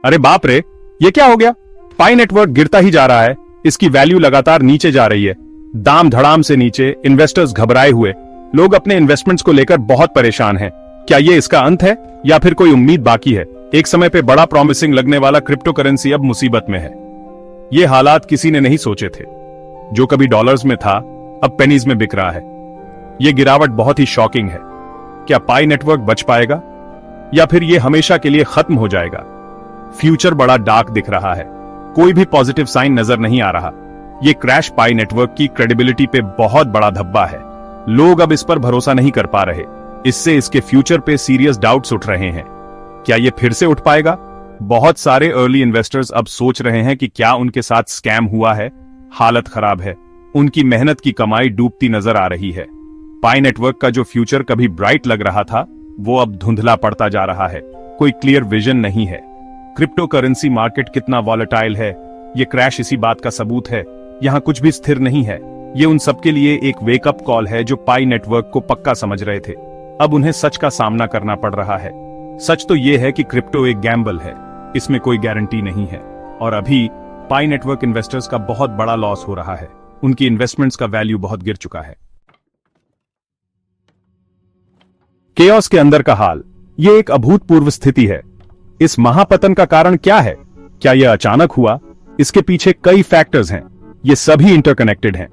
अरे बाप रे, ये क्या हो गया? पाई नेटवर्क गिरता ही जा रहा है, इसकी वैल्यू लगातार नीचे जा रही है। दाम धड़ाम से नीचे, इन्वेस्टर्स घबराए हुए, लोग अपने इन्वेस्टमेंट्स को लेकर बहुत परेशान हैं। क्या ये इसका अंत है या फिर कोई उम्मीद बाकी है? एक समय पे बड़ा प्रॉमिसिंग लगने वाला क्रिप्टो करेंसी अब मुसीबत में है। ये हालात किसी ने नहीं सोचे थे। जो कभी डॉलर्स में था, अब पेनीज में बिक रहा है। ये गिरावट बहुत ही शॉकिंग है। क्या पाई नेटवर्क बच पाएगा या फिर ये हमेशा के लिए खत्म हो जाएगा? फ्यूचर बड़ा डार्क दिख रहा है। कोई भी पॉजिटिव साइन नजर नहीं आ रहा। ये क्रैश पाई नेटवर्क की क्रेडिबिलिटी पे बहुत बड़ा धब्बा है। लोग अब इस पर भरोसा नहीं कर पा रहे। इससे इसके फ्यूचर पे सीरियस डाउट्स उठ रहे हैं। क्या ये फिर से उठ पाएगा? बहुत सारे अर्ली इन्वेस्टर्स अब सोच रहे हैं कि क्या उनके साथ स्कैम हुआ है। हालत खराब है। उनकी मेहनत की कमाई डूबती नजर आ रही है। पाई नेटवर्क का जो फ्यूचर कभी ब्राइट लग रहा था, वो अब धुंधला पड़ता जा रहा है। कोई क्लियर विजन नहीं है। क्रिप्टो करेंसी मार्केट कितना वॉलेटाइल है, ये क्रैश इसी बात का सबूत है। यहाँ कुछ भी स्थिर नहीं है। ये उन सबके लिए एक वेकअप कॉल है जो पाई नेटवर्क को पक्का समझ रहे थे। अब उन्हें सच का सामना करना पड़ रहा है। सच तो ये है कि क्रिप्टो एक गैम्बल है, इसमें कोई गारंटी नहीं है। और अभी पाई नेटवर्क इन्वेस्टर्स का बहुत बड़ा लॉस हो रहा है। उनकी इन्वेस्टमेंट्स का वैल्यू बहुत गिर चुका है। केओस के अंदर का हाल, ये एक अभूतपूर्व स्थिति है। इस महापतन का कारण क्या है? क्या यह अचानक हुआ? इसके पीछे कई फैक्टर्स हैं। ये सभी इंटरकनेक्टेड हैं।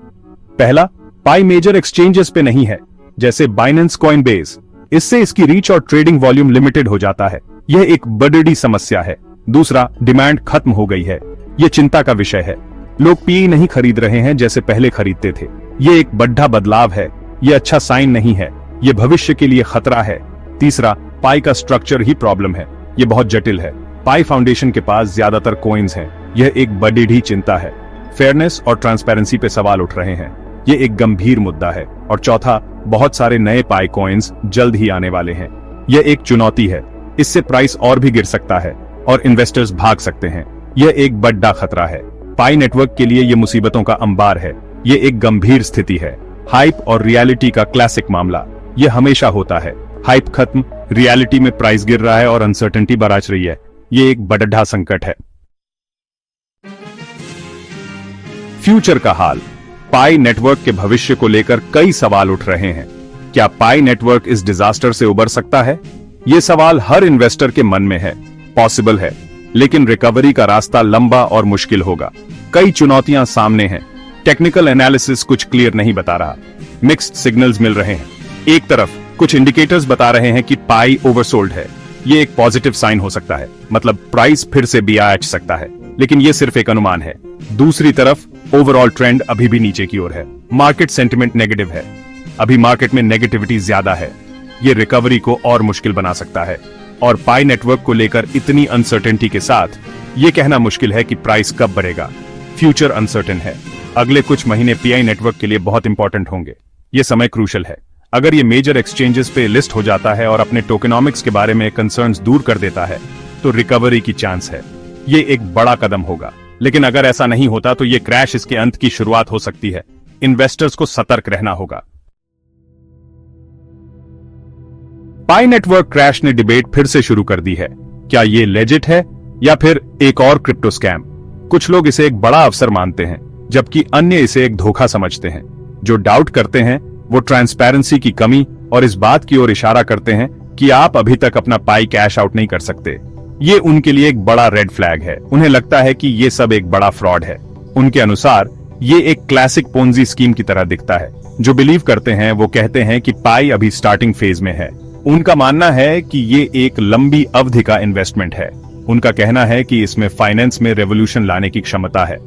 पहला, पाई मेजर एक्सचेंजेस पे नहीं है, जैसे बाइनेंस, कॉइनबेस। इससे इसकी रीच और ट्रेडिंग वॉल्यूम लिमिटेड हो जाता है। यह एक बड़ी समस्या है। दूसरा, डिमांड खत्म हो गई है। यह चिंता का विषय है। लोग पीई नहीं खरीद रहे हैं जैसे पहले खरीदते थे। यह एक बड़ा बदलाव है। यह अच्छा साइन नहीं है। यह भविष्य के लिए खतरा है। तीसरा, पाई का स्ट्रक्चर ही प्रॉब्लम है। यह बहुत जटिल है। पाई फाउंडेशन के पास ज्यादातर कॉइन्स हैं। यह एक बड़ी चिंता है। फेयरनेस और ट्रांसपेरेंसी पे सवाल उठ रहे हैं। यह एक गंभीर मुद्दा है। और चौथा, बहुत सारे नए पाई कॉइन्स जल्द ही आने वाले हैं। यह एक चुनौती है। इससे प्राइस और भी गिर सकता है और इन्वेस्टर्स भाग सकते हैं। यह एक बड़ा खतरा है। पाई नेटवर्क के लिए यह मुसीबतों का अंबार है। यह एक गंभीर स्थिति है। हाइप और रियलिटी का क्लासिक मामला। यह हमेशा होता है। हाइप खत्म, रियलिटी में प्राइस गिर रहा है और अनसर्टेनिटी बरच रही है। यह एक बड़ा संकट है। फ्यूचर का हाल, पाई नेटवर्क के भविष्य को लेकर कई सवाल उठ रहे हैं। क्या पाई नेटवर्क इस डिजास्टर से उबर सकता है? यह सवाल हर इन्वेस्टर के मन में है। पॉसिबल है, लेकिन रिकवरी का रास्ता लंबा और मुश्किल होगा। कई चुनौतियां सामने हैं। टेक्निकल एनालिसिस कुछ क्लियर नहीं बता रहा। मिक्स्ड सिग्नल्स मिल रहे हैं। एक तरफ कुछ इंडिकेटर्स बता रहे हैं कि पाई ओवरसोल्ड है। यह एक पॉजिटिव साइन हो सकता है, मतलब प्राइस फिर से BIH सकता है, लेकिन यह सिर्फ एक अनुमान है। दूसरी तरफ ओवरऑल ट्रेंड अभी भी नीचे की ओर है। मार्केट सेंटिमेंट नेगेटिव है। अभी मार्केट में नेगेटिविटी ज्यादा है। यह रिकवरी को और मुश्किल बना सकता है। और पाई नेटवर्क को लेकर इतनी अनसर्टेनिटी के साथ यह कहना मुश्किल है कि प्राइस कब बढ़ेगा। फ्यूचर अनसर्टेन है। अगले कुछ महीने पाई नेटवर्क के लिए बहुत इंपॉर्टेंट होंगे। यह समय क्रूशल है। अगर ये मेजर एक्सचेंजेस पे लिस्ट हो जाता है और अपने टोकेनॉमिक्स के बारे में कंसर्न्स दूर कर देता है, तो रिकवरी की चांस है। ये एक बड़ा कदम होगा। लेकिन अगर ऐसा नहीं होता तो ये क्रैश इसके अंत की शुरुआत हो सकती है। इन्वेस्टर्स को सतर्क रहना होगा। पाई नेटवर्क क्रैश ने डिबेट फिर से शुरू कर दी है। क्या ये लेजिट है या फिर एक और क्रिप्टो स्कैम? कुछ लोग इसे एक बड़ा अवसर मानते हैं, जबकि अन्य इसे एक धोखा समझते हैं। जो डाउट करते हैं वो ट्रांसपेरेंसी की कमी और इस बात की ओर इशारा करते हैं कि आप अभी तक अपना पाई कैश आउट नहीं कर सकते। ये उनके लिए एक बड़ा रेड फ्लैग है। उन्हें लगता है कि ये सब एक बड़ा फ्रॉड है। उनके अनुसार ये एक क्लासिक पोंजी स्कीम की तरह दिखता है। जो बिलीव करते हैं वो कहते हैं कि पाई अभी स्टार्टिंग फेज में है। उनका मानना है कि ये एक लंबी अवधि का इन्वेस्टमेंट है। उनका कहना है कि इसमें फाइनेंस में रेवोल्यूशन लाने की क्षमता है।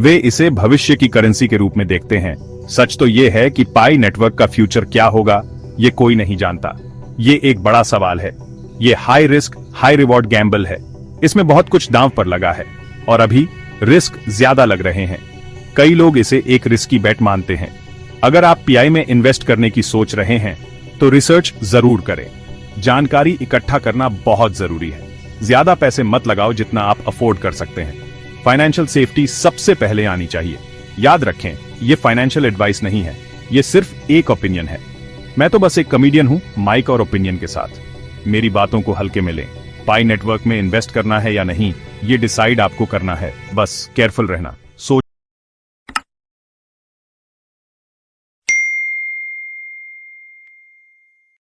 वे इसे भविष्य की करेंसी के रूप में देखते हैं। सच तो ये है कि पाई नेटवर्क का फ्यूचर क्या होगा, ये कोई नहीं जानता। ये एक बड़ा सवाल है। ये high risk high reward Gamble है। इसमें बहुत कुछ दांव पर लगा है और अभी रिस्क ज्यादा लग रहे हैं। कई लोग इसे एक रिस्की बेट मानते हैं। अगर आप पीआई में इन्वेस्ट करने की सोच रहे हैं तो रिसर्च जरूर करें। जानकारी इकट्ठा करना बहुत जरूरी है। ज्यादा पैसे मत लगाओ जितना आप अफोर्ड कर सकते हैं। फाइनेंशियल सेफ्टी सबसे पहले आनी चाहिए। याद रखें, ये फाइनेंशियल एडवाइस नहीं है, ये सिर्फ एक ओपिनियन है। मैं तो बस एक कॉमेडियन हूं, माइक और ओपिनियन के साथ। मेरी बातों को हल्के में लें। पाई नेटवर्क में इन्वेस्ट करना है या नहीं, ये डिसाइड आपको करना है, बस केयरफुल रहना।